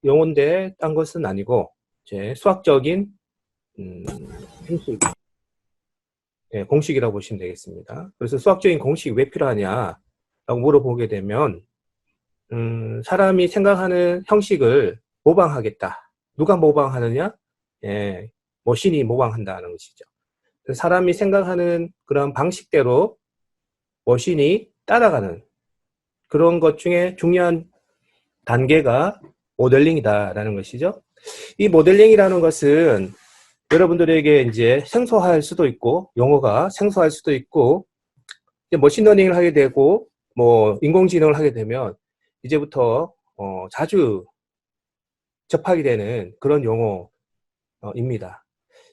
용어인데 딴 것은 아니고 이제 수학적인 형식, 공식이라고 보시면 되겠습니다. 그래서 수학적인 공식이 왜 필요하냐라고 물어보게 되면 사람이 생각하는 형식을 모방하겠다. 누가 모방하느냐? 예, 머신이 모방한다는 것이죠. 사람이 생각하는 그런 방식대로 머신이 따라가는 그런 것 중에 중요한 단계가 모델링이다라는 것이죠. 이 모델링이라는 것은 여러분들에게 이제 생소할 수도 있고, 용어가 생소할 수도 있고, 머신러닝을 하게 되고, 뭐, 인공지능을 하게 되면, 이제부터, 자주 접하게 되는 그런 용어입니다.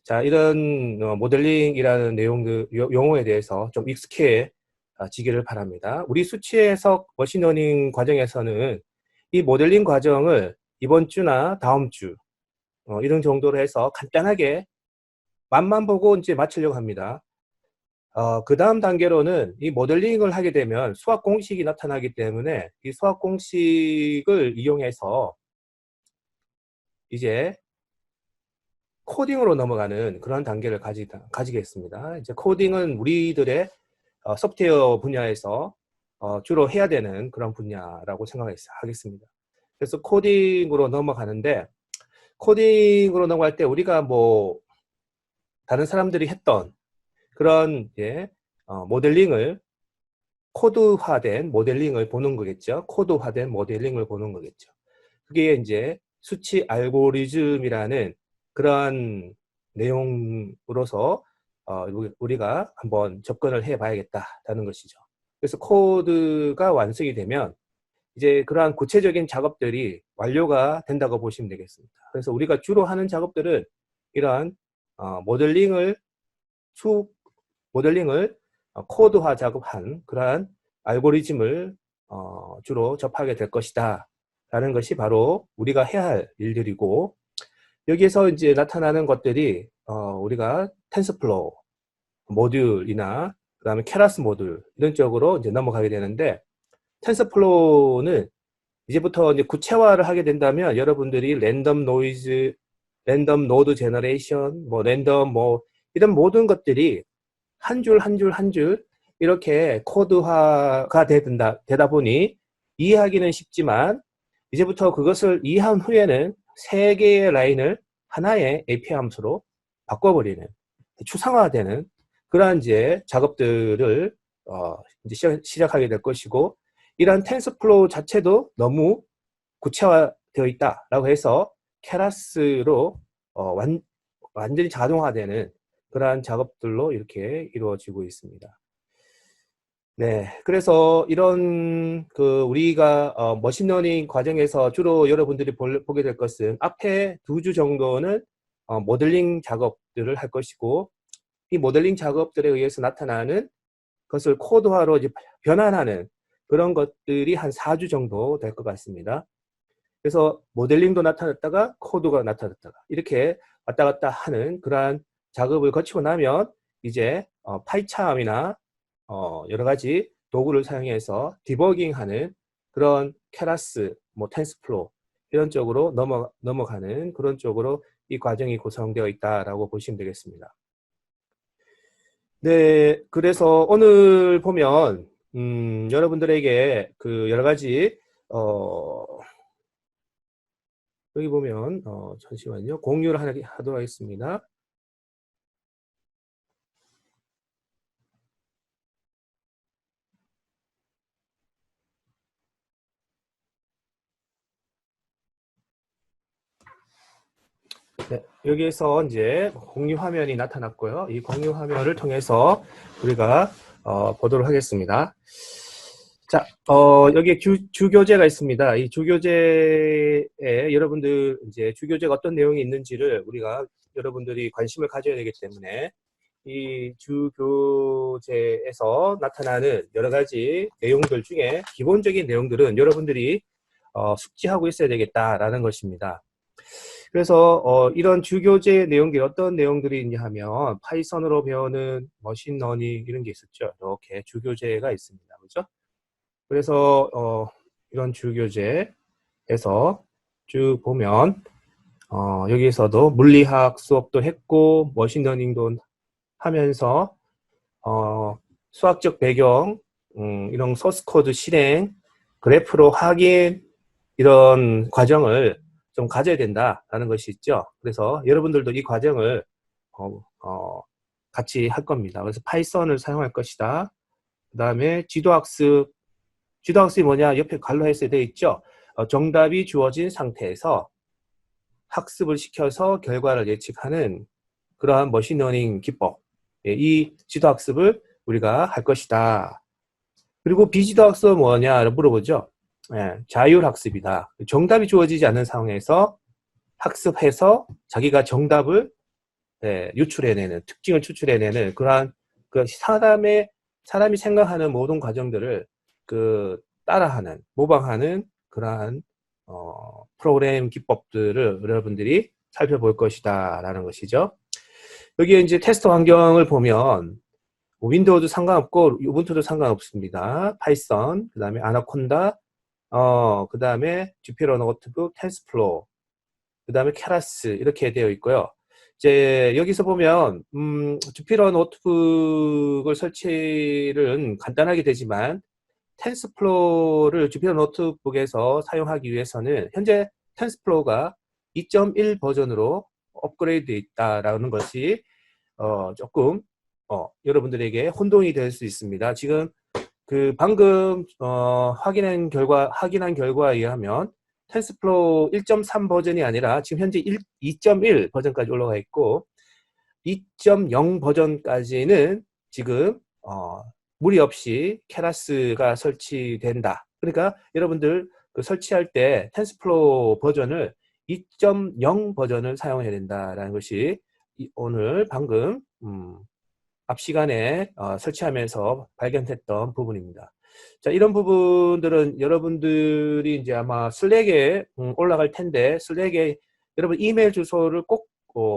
자, 이런 모델링이라는 용어에 대해서 좀 익숙해지기를 바랍니다. 우리 수치 해석 머신러닝 과정에서는 이 모델링 과정을 이번 주나 다음 주, 이런 정도로 해서 간단하게 맛만 보고 이제 마치려고 합니다. 그 다음 단계로는 이 모델링을 하게 되면 수학 공식이 나타나기 때문에 이 수학 공식을 이용해서 이제 코딩으로 넘어가는 그런 단계를 가지겠습니다. 이제 코딩은 우리들의 소프트웨어 분야에서 주로 해야 되는 그런 분야라고 생각하겠습니다. 그래서 코딩으로 넘어가는데, 코딩으로 넘어갈 때 우리가 뭐 다른 사람들이 했던 그런 모델링을 코드화된 모델링을 보는 거겠죠. 코드화된 모델링을 보는 거겠죠. 그게 이제 수치 알고리즘이라는 그러한 내용으로서 우리가 한번 접근을 해 봐야겠다라는 것이죠. 그래서 코드가 완성이 되면 이제 그러한 구체적인 작업들이 완료가 된다고 보시면 되겠습니다. 그래서 우리가 주로 하는 작업들은 이러한 모델링을 코드화 작업한 그러한 알고리즘을 주로 접하게 될 것이다 라는 것이 바로 우리가 해야 할 일들이고, 여기에서 이제 나타나는 것들이 우리가 텐서플로우 모듈이나 그 다음에 케라스 모듈 이런 쪽으로 이제 넘어가게 되는데, 텐서플로우는 이제부터 이제 구체화를 하게 된다면 여러분들이 랜덤 노이즈, 랜덤 노드 제너레이션, 뭐 랜덤 뭐 이런 모든 것들이 한 줄 한 줄 한 줄 이렇게 코드화가 되다 보니 이해하기는 쉽지만, 이제부터 그것을 이해한 후에는 세 개의 라인을 하나의 API 함수로 바꿔버리는, 추상화되는 그러한 이제 작업들을 이제 시작하게 될 것이고, 이러한 텐서플로우 자체도 너무 구체화되어 있다라고 해서 케라스로 완전히 자동화되는 그러한 작업들로 이렇게 이루어지고 있습니다. 네, 그래서 이런 우리가 머신러닝 과정에서 주로 여러분들이 보게 될 것은 앞에 2주 정도는 모델링 작업들을 할 것이고, 이 모델링 작업들에 의해서 나타나는 것을 코드화로 이제 변환하는 그런 것들이 한 4주 정도 될 것 같습니다. 그래서 모델링도 나타났다가 코드가 나타났다가 이렇게 왔다 갔다 하는 그러한 작업을 거치고 나면 이제 파이참이나 여러 가지 도구를 사용해서 디버깅하는 그런 케라스, 뭐 텐스플로우 이런 쪽으로 넘어가는 그런 쪽으로 이 과정이 구성되어 있다라고 보시면 되겠습니다. 네, 그래서 오늘 보면 여러분들에게 그 여러 가지 여기 보면 잠시만요. 공유를 하도록 하겠습니다. 네, 여기에서 이제 공유 화면이 나타났고요. 이 공유 화면을 통해서 우리가 보도록 하겠습니다. 자, 여기 주교재가 있습니다. 이 주교재에 여러분들 이제 주교재가 어떤 내용이 있는지를 우리가 여러분들이 관심을 가져야 되기 때문에 이 주교재에서 나타나는 여러 가지 내용들 중에 기본적인 내용들은 여러분들이 숙지하고 있어야 되겠다라는 것입니다. 그래서 이런 주교재 내용들이 어떤 내용들이 있냐 하면 파이썬으로 배우는 머신러닝 이런 게 있었죠. 이렇게 주교재가 있습니다. 그렇죠? 그래서 이런 주교재에서 쭉 보면 여기에서도 물리학 수업도 했고 머신러닝도 하면서 수학적 배경, 이런 소스 코드 실행, 그래프로 확인 이런 과정을 좀 가져야 된다라는 것이 있죠. 그래서 여러분들도 이 과정을 같이 할 겁니다. 그래서 파이썬을 사용할 것이다. 그 다음에 지도학습이 뭐냐? 옆에 갈로해서 되어 있죠. 정답이 주어진 상태에서 학습을 시켜서 결과를 예측하는 그러한 머신러닝 기법, 이 지도학습을 우리가 할 것이다. 그리고 비지도학습은 뭐냐 물어보죠. 자율학습이다. 정답이 주어지지 않는 상황에서 학습해서 자기가 정답을 유출해내는, 특징을 추출해내는 그러한 그 사람이 생각하는 모든 과정들을 따라하는, 모방하는 그러한 프로그램 기법들을 여러분들이 살펴볼 것이다 라는 것이죠. 여기에 이제 테스트 환경을 보면 윈도우도 상관없고 우분투도 상관없습니다. 파이썬, 그 다음에 아나콘다, 그 다음에 주피터 노트북, 텐스플로우, 그 다음에 케라스 이렇게 되어 있고요. 이제 여기서 보면 주피터 노트북을 설치는 간단하게 되지만 텐스플로우를 주피터 노트북에서 사용하기 위해서는 현재 텐스플로우가 2.1 버전으로 업그레이드 되어 있다라는 것이 조금 여러분들에게 혼동이 될 수 있습니다. 지금 방금 확인한 결과에 의하면 텐스플로우 1.3 버전이 아니라 지금 현재 2.1 버전까지 올라가 있고 2.0 버전까지는 지금 무리 없이 케라스가 설치된다. 그러니까 여러분들 설치할 때 텐스플로우 버전을 2.0 버전을 사용해야 된다라는 것이 오늘 방금 앞 시간에 설치하면서 발견했던 부분입니다. 자, 이런 부분들은 여러분들이 이제 아마 슬랙에 올라갈 텐데 슬랙에 여러분 이메일 주소를 꼭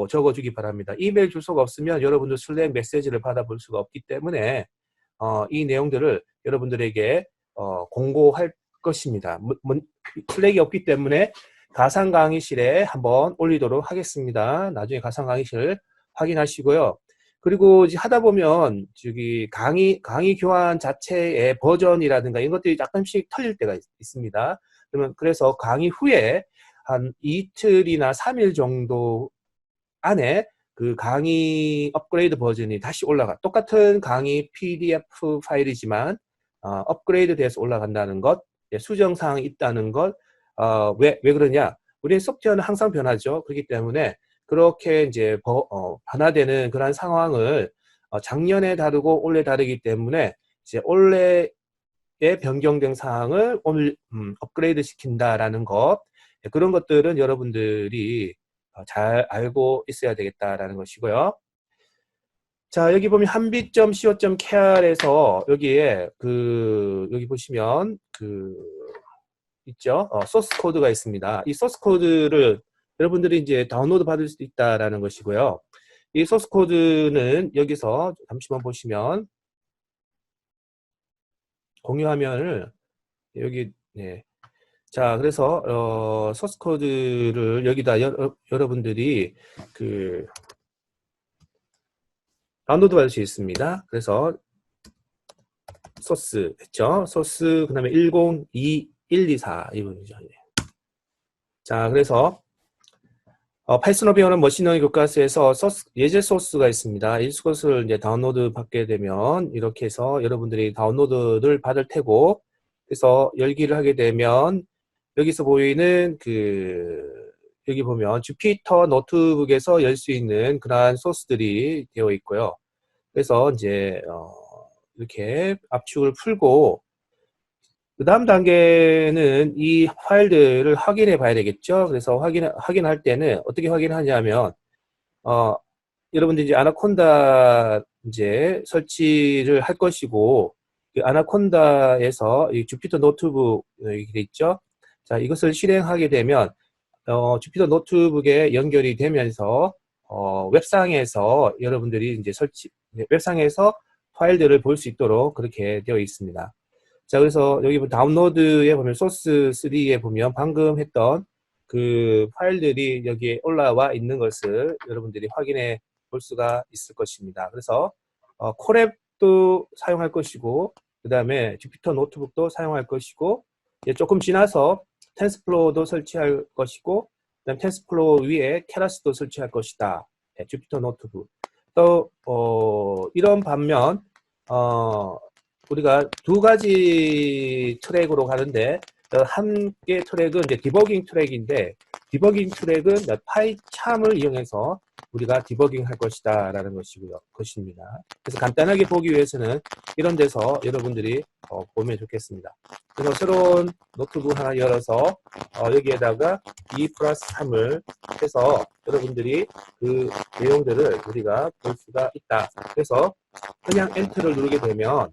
적어주기 바랍니다. 이메일 주소가 없으면 여러분들 슬랙 메시지를 받아볼 수가 없기 때문에 이 내용들을 여러분들에게 공고할 것입니다. 슬랙이 없기 때문에 가상 강의실에 한번 올리도록 하겠습니다. 나중에 가상 강의실 확인하시고요. 그리고 이제 하다 보면 저기 강의 교환 자체의 버전이라든가 이런 것들이 약간씩 틀릴 때가 있습니다. 그래서 강의 후에 한 이틀이나 3일 정도 안에 그 강의 업그레이드 버전이 다시 똑같은 강의 PDF 파일이지만 업그레이드 돼서 올라간다는 것, 수정사항이 있다는 것, 왜 그러냐? 우리 소프트웨어는 항상 변하죠. 그렇기 때문에 그렇게 이제 변화되는 그런 상황을 작년에 다르고 올해 다르기 때문에 이제 올해에 변경된 사항을 오늘 업그레이드 시킨다라는 것, 그런 것들은 여러분들이 잘 알고 있어야 되겠다라는 것이고요. 자, 여기 보면 한빛.co.kr에서 여기에 여기 보시면 있죠. 소스 코드가 있습니다. 이 소스 코드를 여러분들이 이제 다운로드 받을 수 있다라는 것이고요. 이 소스 코드는 여기서 잠시만 보시면 공유 화면을 여기 자, 그래서 소스 코드를 여기다 여러분들이 다운로드 받을 수 있습니다. 그래서 소스 했죠. 소스 그다음에 102124 이분이죠. 자, 그래서 파이썬을 배우는 머신러닝 교과서에서 예제 소스가 있습니다. 이 소스를 이제 다운로드 받게 되면 이렇게 해서 여러분들이 다운로드를 받을 테고, 그래서 열기를 하게 되면 여기서 보이는 여기 보면 주피터 노트북에서 열 수 있는 그러한 소스들이 되어 있고요. 그래서 이제 이렇게 압축을 풀고 그 다음 단계는 이 파일들을 확인해 봐야 되겠죠. 그래서 확인할 때는 어떻게 확인하냐면 여러분들 이제 아나콘다 이제 설치를 할 것이고 그 아나콘다에서 이 주피터 노트북 이렇게 돼 있죠. 자, 이것을 실행하게 되면 주피터 노트북에 연결이 되면서 웹상에서 여러분들이 이제 웹상에서 파일들을 볼 수 있도록 그렇게 되어 있습니다. 자, 그래서 여기 다운로드에 보면 소스 3에 보면 방금 했던 그 파일들이 여기에 올라와 있는 것을 여러분들이 확인해 볼 수가 있을 것입니다. 그래서 콜앱도 사용할 것이고, 그 다음에 주피터 노트북도 사용할 것이고, 이제 조금 지나서 텐스플로어도 설치할 것이고, 그다음 텐스플로어 위에 케라스도 설치할 것이다. 네, 주피터 노트북. 또 이런 반면 우리가 두 가지 트랙으로 가는데, 한 개 트랙은 이제 디버깅 트랙인데, 디버깅 트랙은 파이참을 이용해서 우리가 디버깅 할 것이다 라는 것입니다. 그래서 간단하게 보기 위해서는 이런 데서 여러분들이 보면 좋겠습니다. 그래서 새로운 노트북 하나 열어서 여기에다가 2 플러스 3을 해서 여러분들이 그 내용들을 우리가 볼 수가 있다. 그래서 그냥 엔터를 누르게 되면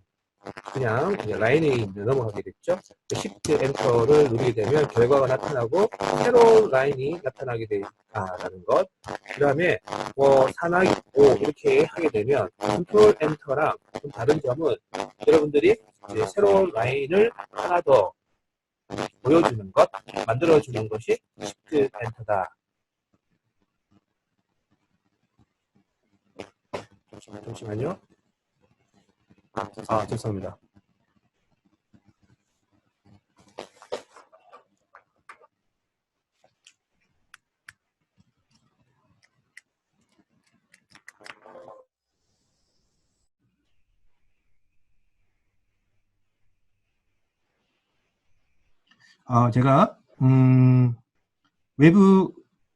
그냥 라인이 넘어가게 됐죠. Shift 엔터를 누르게 되면 결과가 나타나고 새로운 라인이 나타나게 된다라는 것. 그 다음에 산하기 5 이렇게 하게 되면 컨트롤 엔터랑 좀 다른 점은 여러분들이 이제 새로운 라인을 하나 더 보여주는 것, 만들어주는 것이 Shift 엔터다. 잠시만요. 죄송합니다. 제가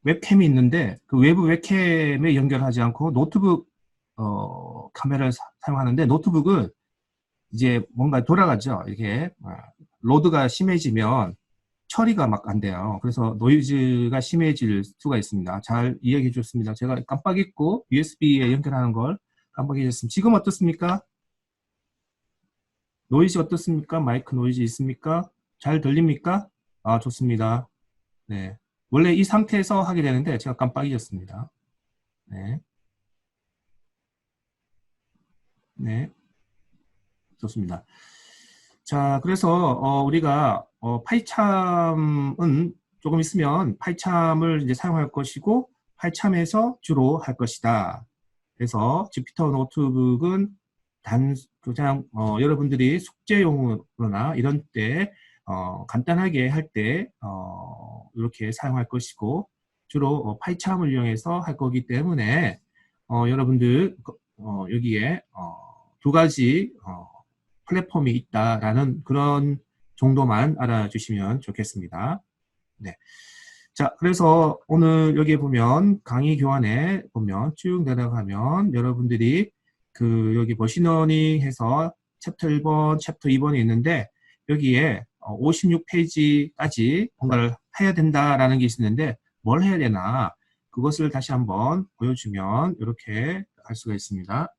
웹캠이 있는데 그 외부 웹캠에 연결하지 않고 노트북 카메라를 사용하는데, 노트북은 이제 뭔가 돌아가죠. 이렇게 로드가 심해지면 처리가 막 안 돼요. 그래서 노이즈가 심해질 수가 있습니다. 잘 이야기해 줬습니다. 제가 깜빡 잊고 USB에 연결하는 걸 깜빡 잊었습니다. 지금 어떻습니까? 노이즈 어떻습니까? 마이크 노이즈 있습니까? 잘 들립니까? 좋습니다. 네. 원래 이 상태에서 하게 되는데 제가 깜빡 잊었습니다. 네. 네. 좋습니다. 자, 그래서 우리가 파이참은 조금 있으면 파이참을 이제 사용할 것이고, 파이참에서 주로 할 것이다. 그래서 주피터 노트북은 그냥 여러분들이 숙제용으로나 이런 때 간단하게 할 때 이렇게 사용할 것이고, 주로 파이참을 이용해서 할 거기 때문에 여러분들 여기에 두 가지 플랫폼이 있다라는 그런 정도만 알아주시면 좋겠습니다. 네. 자, 그래서 오늘 여기에 보면 강의 교환에 보면 쭉 내려가면 여러분들이 그 여기 머신러닝 해서 챕터 1번, 챕터 2번이 있는데, 여기에 56페이지까지 뭔가를 해야 된다라는 게 있는데 뭘 해야 되나, 그것을 다시 한번 보여주면 이렇게 할 수가 있습니다.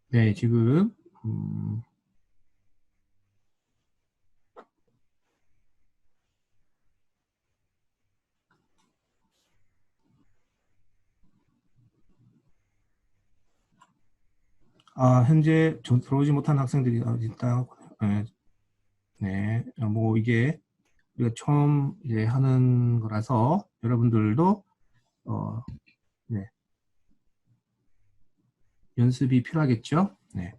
네, 지금 현재 들어오지 못한 학생들이 있다. 네, 네, 뭐 이게 우리가 처음 이제 하는 거라서 여러분들도 네, 연습이 필요하겠죠. 네.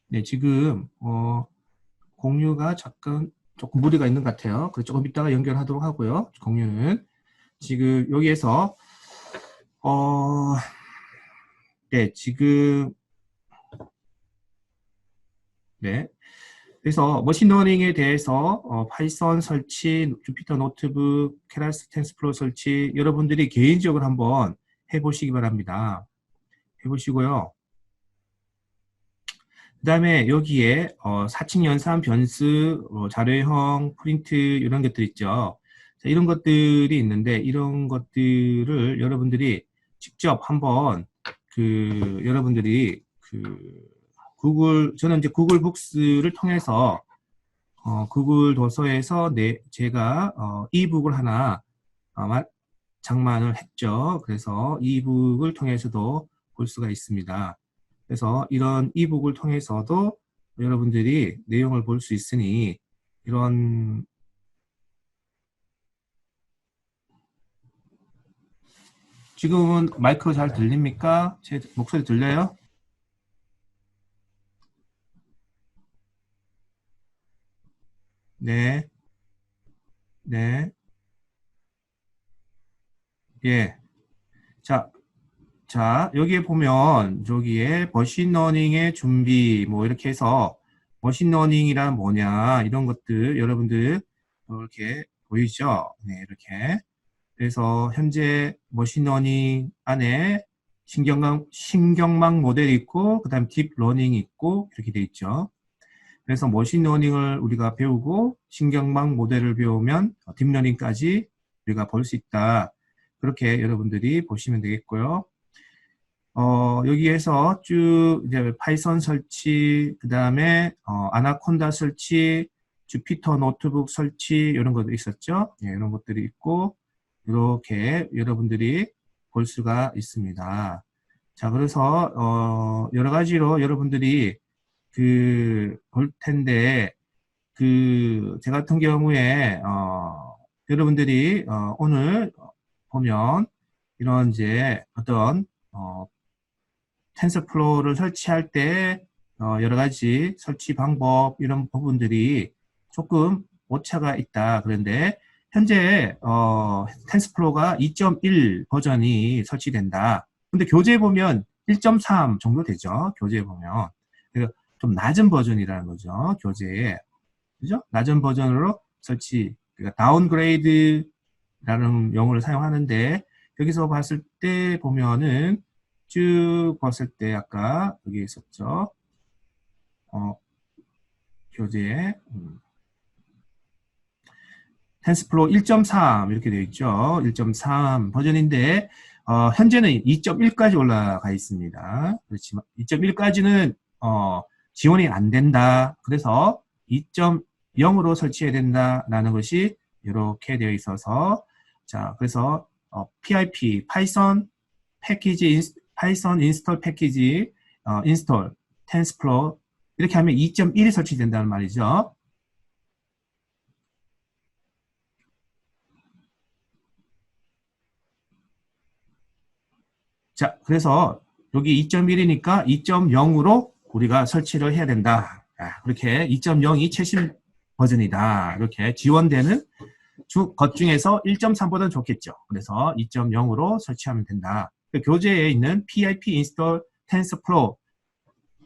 네, 지금 공유가 조금 무리가 있는 것 같아요. 그래서 조금 이따가 연결하도록 하고요. 공유는 지금 여기에서 네, 지금 네. 그래서 머신러닝에 대해서 파이썬 설치, 주피터 노트북, 케라스 텐스플로어 설치, 여러분들이 개인적으로 한번 해보시기 바랍니다. 해보시고요. 그 다음에 여기에 사칙 연산, 변수, 자료형, 프린트 이런 것들 있죠. 자, 이런 것들이 있는데 이런 것들을 여러분들이 직접 한번 여러분들이 저는 이제 구글 북스를 통해서 구글 도서에서 제가 이북을 하나 장만을 했죠. 그래서 이북을 통해서도 볼 수가 있습니다. 그래서 이런 이북을 통해서도 여러분들이 내용을 볼 수 있으니 이런 지금은 마이크 잘 들립니까? 제 목소리 들려요? 네. 네. 예. 자, 여기에 보면, 저기에 머신러닝의 준비, 뭐, 이렇게 해서, 머신러닝이란 뭐냐, 이런 것들, 여러분들, 이렇게 보이죠? 네, 이렇게. 그래서, 현재 머신러닝 안에 신경망 모델이 있고, 그 다음 딥러닝이 있고, 이렇게 돼 있죠. 그래서 머신러닝을 우리가 배우고, 신경망 모델을 배우면, 딥러닝까지 우리가 볼 수 있다. 그렇게 여러분들이 보시면 되겠고요. 여기에서 쭉 이제 파이썬 설치, 그 다음에 아나콘다 설치, 주피터 노트북 설치 이런 것들이 있었죠. 예, 이런 것들이 있고 이렇게 여러분들이 볼 수가 있습니다. 자, 그래서 여러 가지로 여러분들이 볼 텐데 제 같은 경우에 여러분들이 오늘 보면 이런 이제 어떤 텐서플로우를 설치할 때 여러 가지 설치 방법 이런 부분들이 조금 오차가 있다. 그런데 현재 텐서플로우가 2.1 버전이 설치된다. 근데 교재에 보면 1.3 정도 되죠. 교재에 보면. 그래서 좀 낮은 버전이라는 거죠. 교재에. 그죠? 낮은 버전으로 그러니까 다운그레이드라는 용어를 사용하는데 여기서 봤을 때 보면은 쭉 봤을 때 아까 여기 있었죠. 교재에 텐스플로우 1.3 이렇게 되어 있죠. 1.3 버전인데 현재는 2.1까지 올라가 있습니다. 그렇지만 2.1까지는 지원이 안 된다. 그래서 2.0으로 설치해야 된다라는 것이 이렇게 되어 있어서 자 그래서 PIP 파이썬 패키지 파이썬 인스톨 패키지 인스톨 텐스플로우 이렇게 하면 2.1이 설치된다는 말이죠. 자, 그래서 여기 2.1이니까 2.0으로 우리가 설치를 해야 된다. 그렇게 2.0이 최신 버전이다. 이렇게 지원되는 것 중에서 1.3보다는 좋겠죠. 그래서 2.0으로 설치하면 된다. 교재에 있는 PIP install TensorFlow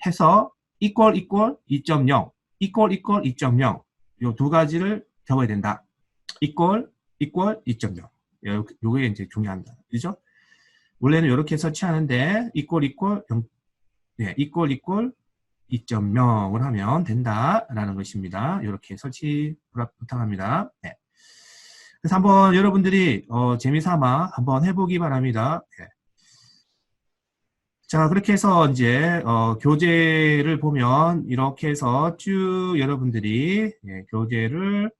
해서 equal 2.0, equal 2.0 이 두 가지를 적어야 된다. equal 2.0 요게 이제 중요합니다. 그죠? 원래는 이렇게 설치하는데 equal 2.0을 하면 된다라는 것입니다. 이렇게 설치 부탁합니다. 네. 그래서 한번 여러분들이 재미삼아 한번 해보기 바랍니다. 네. 자, 그렇게 해서 이제 교재를 보면 이렇게 해서 쭉 여러분들이 교재를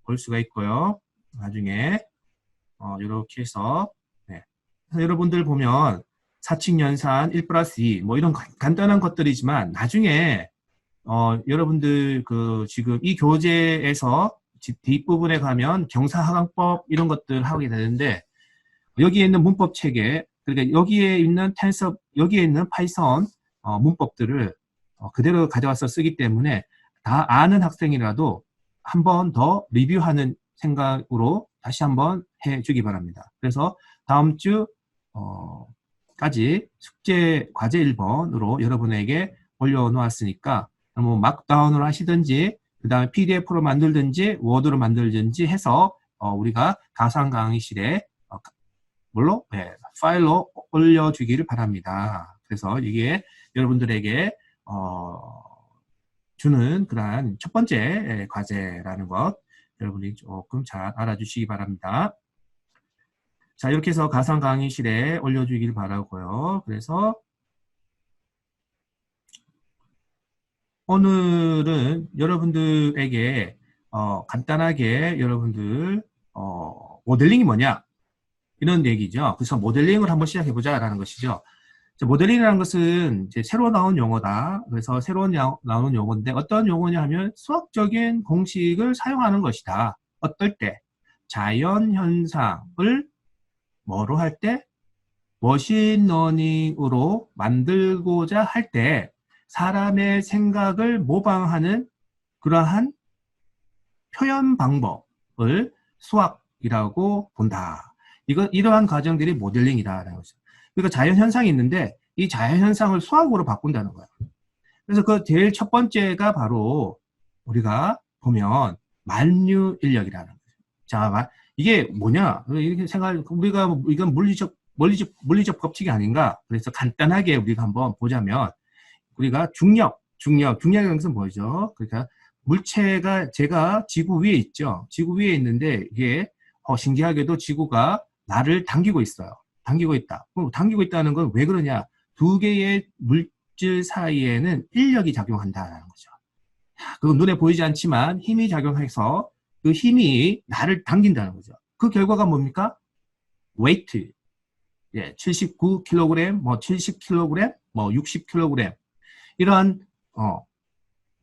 볼 수가 있고요. 나중에 이렇게 해서 그래서 여러분들 보면 사칙 연산 1 플러스 2 뭐 이런 간단한 것들이지만 나중에 여러분들 지금 이 교재에서 뒷부분에 가면 경사하강법 이런 것들 하게 되는데 여기에 있는 문법 체계 그러니까 여기에 있는 여기에 있는 파이썬 문법들을 그대로 가져와서 쓰기 때문에 다 아는 학생이라도 한 번 더 리뷰하는 생각으로 다시 한번 해주기 바랍니다. 그래서 다음 주 까지 숙제 과제 1번으로 여러분에게 올려놓았으니까 뭐 막다운을 하시든지 그 다음에 PDF로 만들든지 워드로 만들든지 해서 우리가 가상 강의실에 물론 파일로 올려주기를 바랍니다. 그래서 이게 여러분들에게 주는 그러한 첫 번째 과제라는 것 여러분이 조금 잘 알아주시기 바랍니다. 자, 이렇게 해서 가상 강의실에 올려주길 바라고요. 그래서 오늘은 여러분들에게 간단하게 여러분들 모델링이 뭐냐 이런 얘기죠. 그래서 모델링을 한번 시작해보자라는 것이죠. 모델링이라는 것은 이제 새로 나온 용어다. 그래서 새로 나온 용어인데 어떤 용어냐 하면 수학적인 공식을 사용하는 것이다. 어떨 때? 자연현상을 뭐로 할 때? 머신러닝으로 만들고자 할 때 사람의 생각을 모방하는 그러한 표현 방법을 수학이라고 본다. 이러한 과정들이 모델링이다라는 거죠. 그러니까 자연현상이 있는데 이 자연현상을 수학으로 바꾼다는 거예요. 그래서 그 제일 첫 번째가 바로 우리가 보면 만유인력이라는 거죠. 자, 이게 뭐냐? 이렇게 우리가 이건 물리적 법칙이 아닌가? 그래서 간단하게 우리가 한번 보자면 우리가 중력이라는 것은 뭐죠? 그러니까 물체가 제가 지구 위에 있죠. 지구 위에 있는데 이게 신기하게도 지구가 나를 당기고 있어요. 당기고 있다. 당기고 있다는 건 왜 그러냐? 두 개의 물질 사이에는 인력이 작용한다는 거죠. 그건 눈에 보이지 않지만 힘이 작용해서 그 힘이 나를 당긴다는 거죠. 그 결과가 뭡니까? 웨이트. 79kg, 뭐 70kg, 뭐 60kg. 이러한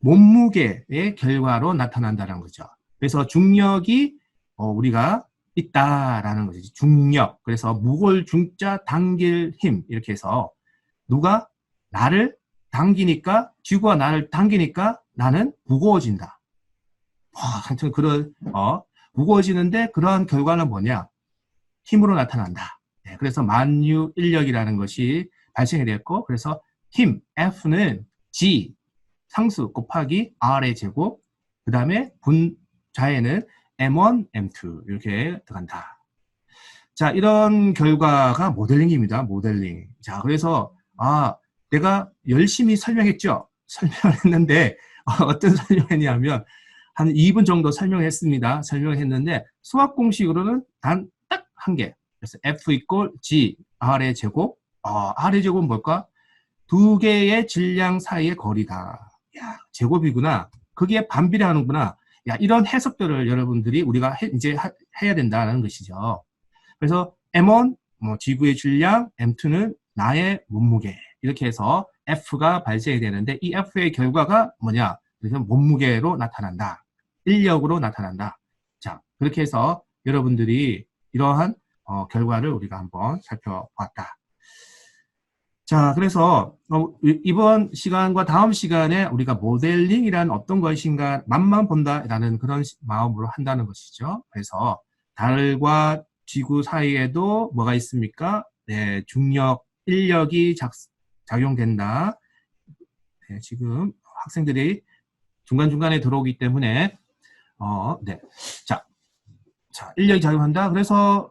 몸무게의 결과로 나타난다는 거죠. 그래서 중력이 우리가 있다라는 거죠. 중력. 그래서 무거울 중자 당길 힘 이렇게 해서 누가 나를 당기니까 지구가 나를 당기니까 나는 무거워진다. 하여튼 그런 무거워지는데 그러한 결과는 뭐냐? 힘으로 나타난다. 그래서 만유인력이라는 것이 발생이 됐고 그래서 힘 F는 G 상수 곱하기 R의 제곱 그 다음에 분자에는 M1, M2 이렇게 들어간다. 자, 이런 결과가 모델링입니다. 모델링. 자, 그래서 내가 열심히 설명했죠. 설명을 했는데 어떤 설명했냐면 한 2분 정도 설명했습니다. 설명했는데 수학 공식으로는 단 딱 한 개. 그래서 F 이꼴 G R의 제곱. R의 제곱은 뭘까? 두 개의 질량 사이의 거리다. 야, 제곱이구나. 그게 반비례하는구나. 야, 이런 해석들을 여러분들이 우리가 이제 해야 된다는 것이죠. 그래서 M1, 지구의 질량, M2는 나의 몸무게. 이렇게 해서 F가 발생이 되는데 이 F의 결과가 뭐냐? 그래서 몸무게로 나타난다. 인력으로 나타난다. 자, 그렇게 해서 여러분들이 이러한 결과를 우리가 한번 살펴봤다. 자, 그래서 이번 시간과 다음 시간에 우리가 모델링이란 어떤 것인가 맛만 본다라는 그런 마음으로 한다는 것이죠. 그래서 달과 지구 사이에도 뭐가 있습니까? 네, 중력, 인력이 작용된다. 네, 지금 학생들이 중간중간에 들어오기 때문에 네. 자, 인력이 작용한다. 그래서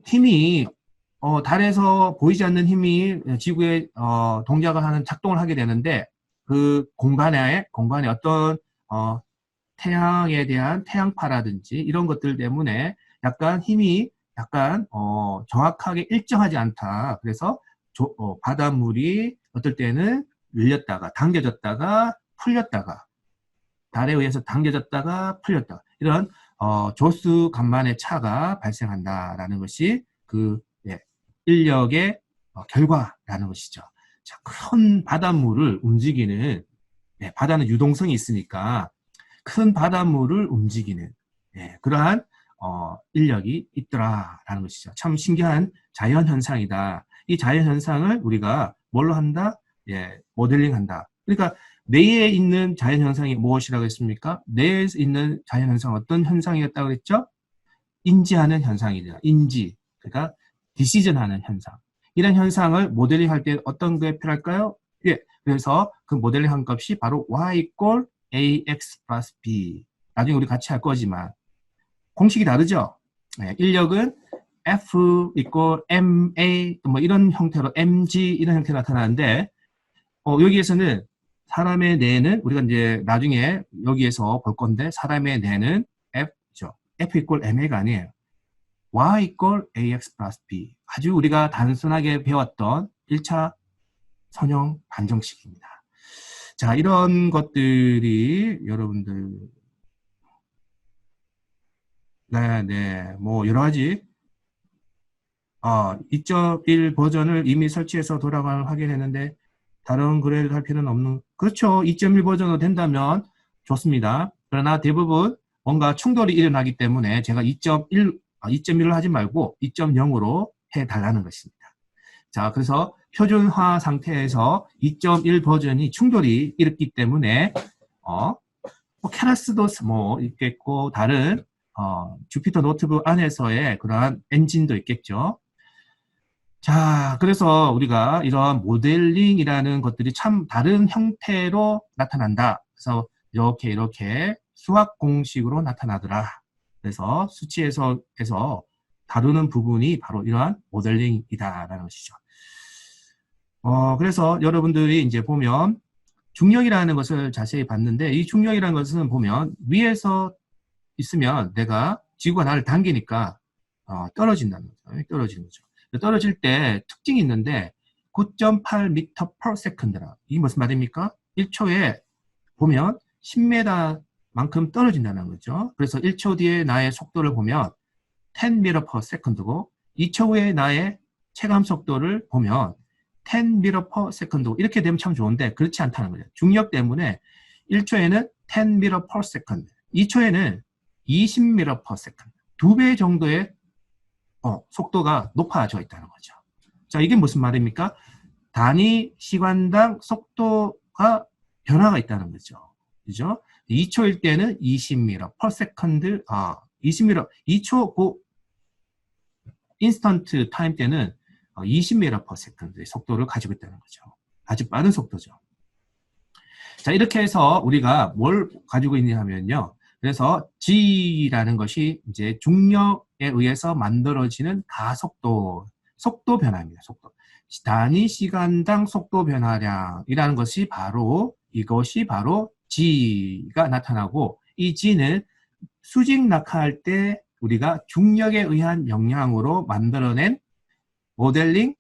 힘이 달에서 보이지 않는 힘이 지구에 동작을 하는 작동을 하게 되는데 그 공간에 어떤 태양에 대한 태양파라든지 이런 것들 때문에 약간 힘이 약간 정확하게 일정하지 않다. 그래서 바닷물이 어떨 때는 밀렸다가 당겨졌다가 풀렸다가 달에 의해서 당겨졌다가 풀렸다가 이런 조수 간만의 차가 발생한다라는 것이 그 인력의 결과라는 것이죠. 자, 큰 바닷물을 움직이는 바다는 유동성이 있으니까 큰 바닷물을 움직이는 그러한 인력이 있더라라는 것이죠. 참 신기한 자연현상이다. 이 자연현상을 우리가 뭘로 한다? 모델링한다. 그러니까 뇌에 있는 자연현상이 무엇이라고 했습니까? 뇌에 있는 자연현상 어떤 현상이었다고 그랬죠? 인지하는 현상이다. 인지. 그러니까 디시전하는 현상. 이런 현상을 모델링할 때 어떤 게 필요할까요? 그래서 그 모델링한 값이 바로 y 이꼴 ax 플러스 b. 나중에 우리 같이 할 거지만 공식이 다르죠? 인력은 F equal MA 뭐 이런 형태로 MG 이런 형태로 나타나는데 여기에서는 사람의 뇌는 우리가 이제 나중에 여기에서 볼 건데 사람의 뇌는 F죠. F equal MA가 아니에요. Y equal AX 플러스 B. 아주 우리가 단순하게 배웠던 1차 선형 반정식입니다. 자, 이런 것들이 여러분들 네, 뭐 여러 가지 2.1 버전을 이미 설치해서 돌아가는 확인했는데 다른 그레이드를 할 필요는 없는 그렇죠. 2.1 버전으로 된다면 좋습니다. 그러나 대부분 뭔가 충돌이 일어나기 때문에 제가 2.1로 하지 말고 2.0으로 해달라는 것입니다. 자, 그래서 표준화 상태에서 2.1 버전이 충돌이 일었기 때문에 뭐 캐러스도 뭐 있겠고 다른 주피터 노트북 안에서의 그러한 엔진도 있겠죠. 자, 그래서 우리가 이런 모델링이라는 것들이 참 다른 형태로 나타난다. 그래서 이렇게 수학 공식으로 나타나더라. 그래서 수치에서 다루는 부분이 바로 이러한 모델링이다라는 것이죠. 그래서 여러분들이 이제 보면 중력이라는 것을 자세히 봤는데 이 중력이라는 것은 보면 위에서 있으면 내가 지구가 나를 당기니까 떨어진다는 거죠. 떨어지는 거죠. 떨어질 때 특징이 있는데 9.8m per second라. 이게 무슨 말입니까? 1초에 보면 10m만큼 떨어진다는 거죠. 그래서 1초 뒤에 나의 속도를 보면 10m per second고 2초 후에 나의 체감 속도를 보면 10m per second고 이렇게 되면 참 좋은데 그렇지 않다는 거죠. 중력 때문에 1초에는 10m per second, 2초에는 20m per second, 2배 정도의 속도가 높아져 있다는 거죠. 자, 이게 무슨 말입니까? 단위 시간당 속도가 변화가 있다는 거죠. 그죠? 2초일 때는 20m per second, 20m, 2초 인스턴트 타임 때는 20m per second의 속도를 가지고 있다는 거죠. 아주 빠른 속도죠. 자, 이렇게 해서 우리가 뭘 가지고 있냐 하면요. 그래서 G라는 것이 이제 중력에 의해서 만들어지는 가속도, 속도 변화입니다. 속도. 단위 시간당 속도 변화량이라는 것이 이것이 바로 G가 나타나고 이 G는 수직 낙하할 때 우리가 중력에 의한 영향으로 만들어낸 모델링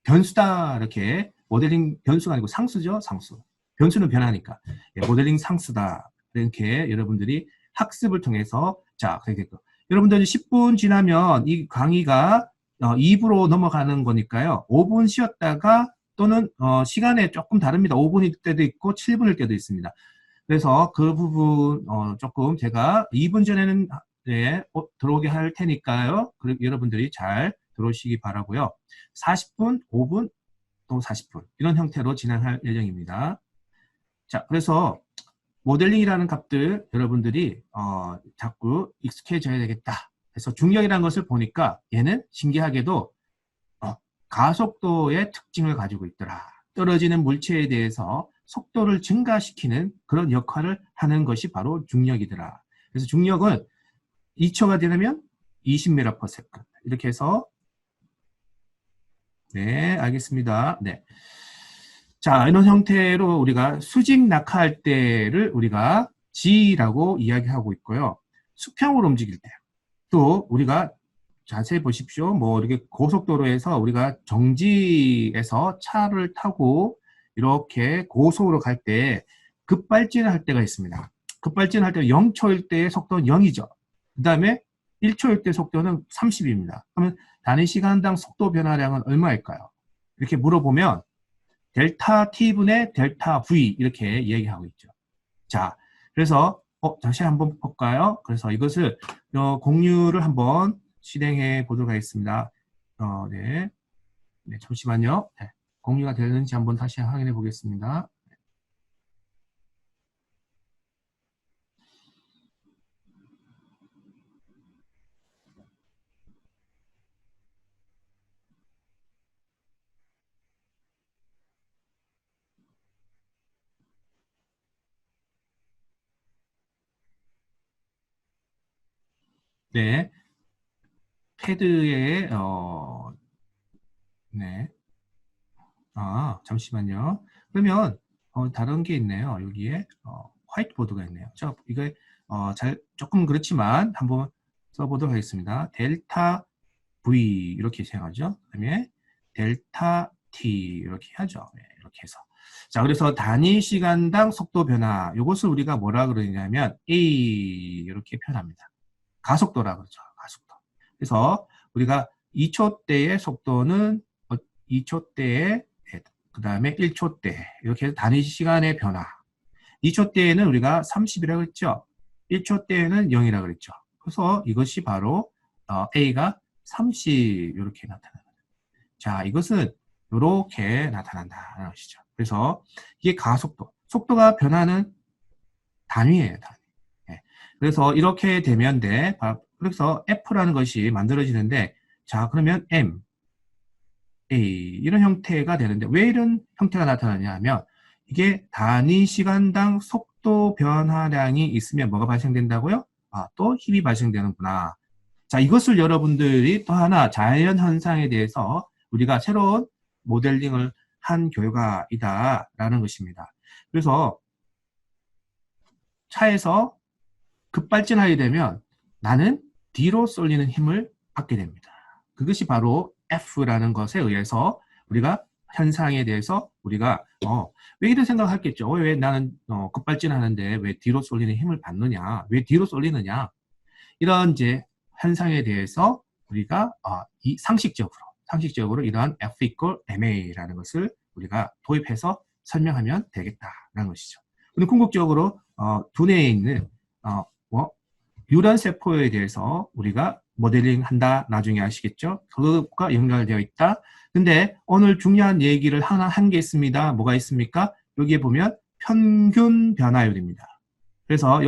변수다. 이렇게 모델링 변수가 아니고 상수죠. 상수. 변수는 변하니까 모델링 상수다. 이렇게 여러분들이 학습을 통해서 여러분들이 10분 지나면 이 강의가 2부로 넘어가는 거니까요. 5분 쉬었다가 또는 시간에 조금 다릅니다. 5분일 때도 있고 7분일 때도 있습니다. 그래서 그 부분 조금 제가 2분 전에는 들어오게 할 테니까요. 여러분들이 잘 들어오시기 바라고요. 40분, 5분, 또 40분 이런 형태로 진행할 예정입니다. 자, 그래서 모델링이라는 값들 여러분들이 자꾸 익숙해져야 되겠다. 그래서 중력이라는 것을 보니까 얘는 신기하게도 가속도의 특징을 가지고 있더라. 떨어지는 물체에 대해서 속도를 증가시키는 그런 역할을 하는 것이 바로 중력이더라. 그래서 중력은 2초가 되려면 20m per second 이렇게 해서 네, 알겠습니다. 네. 자, 이런 형태로 우리가 수직 낙하할 때를 우리가 G라고 이야기하고 있고요. 수평으로 움직일 때. 또 우리가 자세히 보십시오. 뭐 이렇게 고속도로에서 우리가 정지에서 차를 타고 이렇게 고속으로 갈 때 급발진을 할 때가 있습니다. 급발진을 할 때 0초일 때의 속도는 0이죠. 그 다음에 1초일 때 속도는 30입니다. 그러면 단위 시간당 속도 변화량은 얼마일까요? 이렇게 물어보면 델타 T분의 델타 V 이렇게 얘기하고 있죠. 자, 그래서 다시 한번 볼까요? 그래서 이것을 공유를 한번 실행해 보도록 하겠습니다. 네. 네, 잠시만요. 네, 공유가 되는지 한번 다시 확인해 보겠습니다. 네. 헤드에 네. 잠시만요. 그러면 다른 게 있네요. 여기에 화이트보드가 있네요. 자, 이거 조금 그렇지만 한번 써보도록 하겠습니다. 델타 V 이렇게 생각하죠. 그다음에 델타 T 이렇게 하죠. 네, 이렇게 해서. 자, 그래서 단위 시간당 속도 변화. 이것을 우리가 뭐라 그러냐면 A 이렇게 표현합니다. 가속도라 그러죠. 가속도. 그래서 우리가 2초대의 속도는 2초대의 그 다음에 1초대 이렇게 해서 단위 시간의 변화. 2초대에는 우리가 30이라고 했죠. 1초대에는 0이라고 그랬죠. 그래서 이것이 바로 A가 30 이렇게 나타납니다. 자, 이것은 이렇게 나타난다는 것이죠. 그래서 이게 가속도. 속도가 변하는 단위예요. 단위. 네. 그래서 이렇게 되면 돼. 그래서 F라는 것이 만들어지는데 자, 그러면 M, A 이런 형태가 되는데 왜 이런 형태가 나타나냐 하면 이게 단위 시간당 속도 변화량이 있으면 뭐가 발생된다고요? 또 힘이 발생되는구나. 자, 이것을 여러분들이 또 하나 자연현상에 대해서 우리가 새로운 모델링을 한 결과이다라는 것입니다. 그래서 차에서 급발진하게 되면 나는 뒤로 쏠리는 힘을 받게 됩니다. 그것이 바로 F라는 것에 의해서 우리가 현상에 대해서 우리가 왜 이런 생각하겠죠. 왜 나는 급발진하는데 왜 뒤로 쏠리는 힘을 받느냐, 왜 뒤로 쏠리느냐, 이런 이제 현상에 대해서 우리가 이 상식적으로 이러한 F equal ma라는 것을 우리가 도입해서 설명하면 되겠다라는 것이죠. 그리고 궁극적으로 두뇌에 있는 뉴런 세포에 대해서 우리가 모델링 한다 나중에 아시겠죠? 그것과 연결되어 있다. 근데 오늘 중요한 얘기를 하나 한 게 있습니다. 뭐가 있습니까? 여기에 보면 평균 변화율입니다. 그래서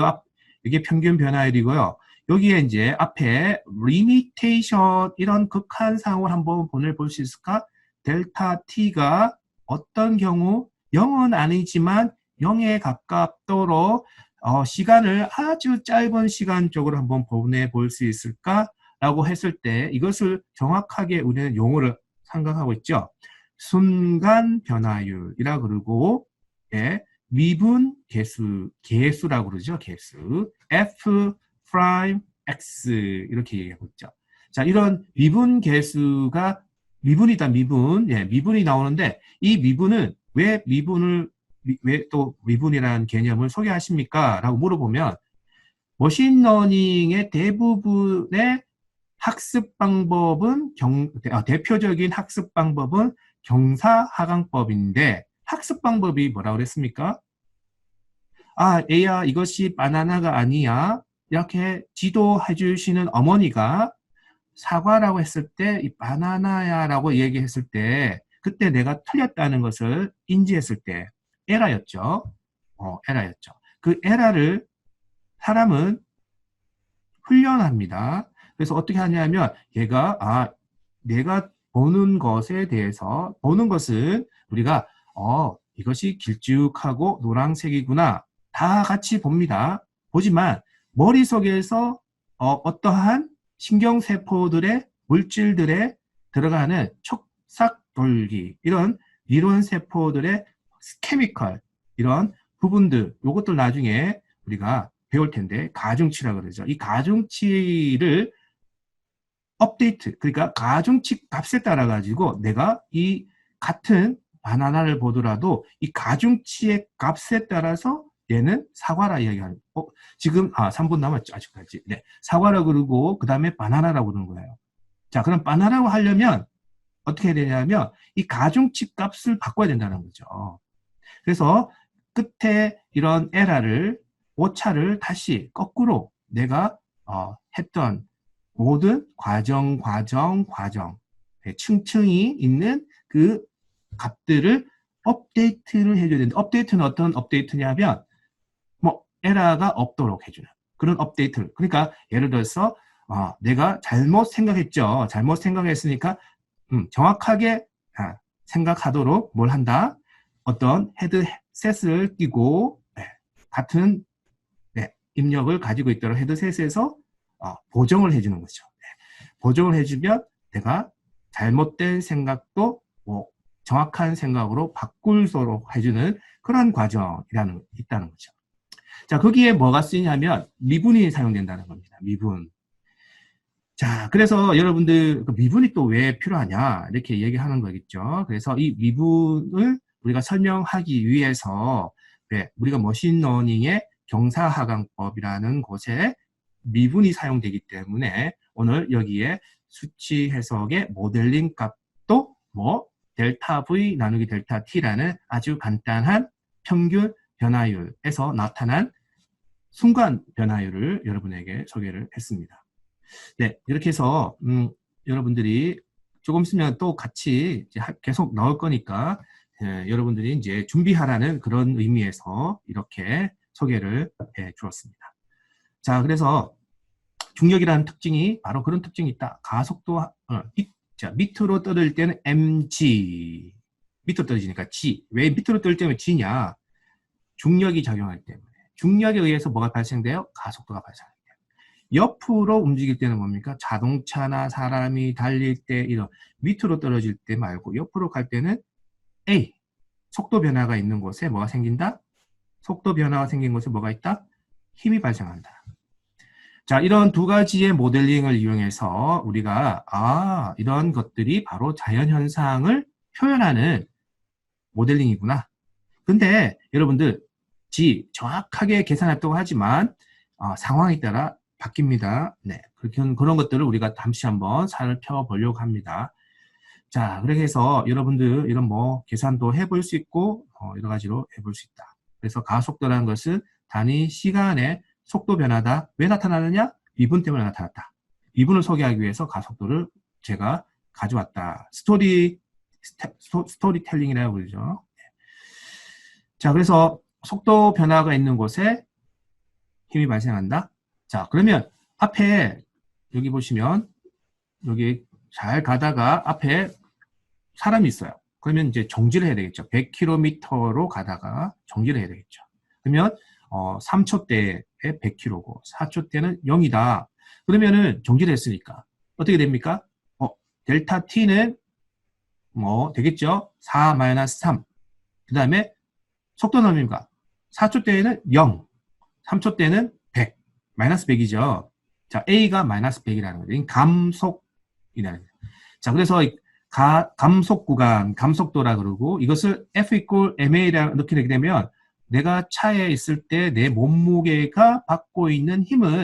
이게 평균 변화율이고요. 여기에 이제 앞에 리미테이션 이런 극한 상황을 한번 볼 수 있을까? 델타 T가 어떤 경우 0은 아니지만 0에 가깝도록 시간을 아주 짧은 시간 쪽으로 한번 보내볼 수 있을까라고 했을 때 이것을 정확하게 우리는 용어를 생각하고 있죠. 순간 변화율이라 그러고 미분 개수라고 그러죠. 개수 F 프라임 X 이렇게 얘기하고 있죠. 자, 이런 미분 개수가 미분이다. 미분이 나오는데 이 미분은 왜 또 미분이라는 개념을 소개하십니까? 라고 물어보면 머신러닝의 대부분의 학습 방법은 대표적인 학습 방법은 경사하강법인데 학습 방법이 뭐라고 그랬습니까? A야 이것이 바나나가 아니야. 이렇게 지도해 주시는 어머니가 사과라고 했을 때 이 바나나야 라고 얘기했을 때 그때 내가 틀렸다는 것을 인지했을 때 에라였죠. 에라였죠. 그 에라를 사람은 훈련합니다. 그래서 어떻게 하냐면 얘가 내가 보는 것에 대해서 보는 것은 우리가 이것이 길쭉하고 노란색이구나 다 같이 봅니다. 보지만 머릿속에서 어떠한 신경세포들의 물질들에 들어가는 촉삭돌기 이런 이론세포들의 케미컬 이런 부분들 이것들 나중에 우리가 배울 텐데 가중치라고 그러죠. 이 가중치를 업데이트 그러니까 가중치 값에 따라 가지고 내가 이 같은 바나나를 보더라도 이 가중치의 값에 따라서 얘는 사과라 이야기하는 지금 3분 남았죠 아직까지. 네, 사과라 그러고 그 다음에 바나나라고 그러는 거예요. 자, 그럼 바나나라고 하려면 어떻게 해야 되냐면 이 가중치 값을 바꿔야 된다는 거죠. 그래서 끝에 이런 에라를 오차를 다시 거꾸로 내가 했던 모든 과정 층층이 있는 그 값들을 업데이트를 해줘야 되는데 업데이트는 어떤 업데이트냐면 에러가 없도록 해주는 그런 업데이트를 그러니까 예를 들어서 내가 잘못 생각했죠. 잘못 생각했으니까 정확하게 생각하도록 뭘 한다? 어떤 헤드셋을 끼고 같은 입력을 가지고 있도록 헤드셋에서 보정을 해주는 거죠. 보정을 해주면 내가 잘못된 생각도 뭐 정확한 생각으로 바꾸도록 해주는 그런 과정이라는 있다는 거죠. 자, 거기에 뭐가 쓰이냐면 미분이 사용된다는 겁니다. 미분. 자, 그래서 여러분들 미분이 또 왜 필요하냐 이렇게 얘기하는 거겠죠. 그래서 이 미분을 우리가 설명하기 위해서 우리가 머신러닝의 경사하강법이라는 곳에 미분이 사용되기 때문에 오늘 여기에 수치 해석의 모델링 값도 뭐 델타 V 나누기 델타 T라는 아주 간단한 평균 변화율에서 나타난 순간 변화율을 여러분에게 소개를 했습니다. 네, 이렇게 해서 여러분들이 조금 있으면 또 같이 이제 계속 나올 거니까 여러분들이 이제 준비하라는 그런 의미에서 이렇게 소개를 해 주었습니다. 자, 그래서 중력이라는 특징이 바로 그런 특징이 있다. 가속도 자, 밑으로 떨어질 때는 mg 밑으로 떨어지니까 g. 왜 밑으로 떨어질 때는 g냐? 중력이 작용하기 때문에. 중력에 의해서 뭐가 발생돼요? 가속도가 발생해요. 옆으로 움직일 때는 뭡니까? 자동차나 사람이 달릴 때 이런 밑으로 떨어질 때 말고 옆으로 갈 때는 A, 속도 변화가 있는 곳에 뭐가 생긴다? 속도 변화가 생긴 곳에 뭐가 있다? 힘이 발생한다. 자, 이런 두 가지의 모델링을 이용해서 우리가 이런 것들이 바로 자연현상을 표현하는 모델링이구나. 근데 여러분들 정확하게 계산했다고 하지만 상황에 따라 바뀝니다. 네, 그런 것들을 우리가 잠시 한번 살펴보려고 합니다. 자, 그렇게 해서 여러분들 이런 뭐 계산도 해볼 수 있고 여러 가지로 해볼 수 있다. 그래서 가속도라는 것은 단위 시간의 속도 변화다. 왜 나타나느냐? 미분 때문에 나타났다. 미분을 소개하기 위해서 가속도를 제가 가져왔다. 스토리텔링이라고 그러죠. 자, 그래서 속도 변화가 있는 곳에 힘이 발생한다. 자, 그러면 앞에 여기 보시면 여기 잘 가다가 앞에 사람이 있어요. 그러면 이제 정지를 해야 되겠죠. 100km로 가다가 정지를 해야 되겠죠. 그러면 3초대에 100km고 4초대는 0이다. 그러면은 정지를 했으니까 어떻게 됩니까? 델타 T는 뭐 되겠죠? 4-3. 그 다음에 속도는 얼마입니까? 4초대에는 0. 3초대는 100. 마이너스 100이죠. 자, A가 마이너스 100이라는 거죠. 감속이라는 거죠. 자, 그래서 감속 구간, 감속도라 그러고 이것을 F equal MA라고 넣게 되면 내가 차에 있을 때 내 몸무게가 받고 있는 힘은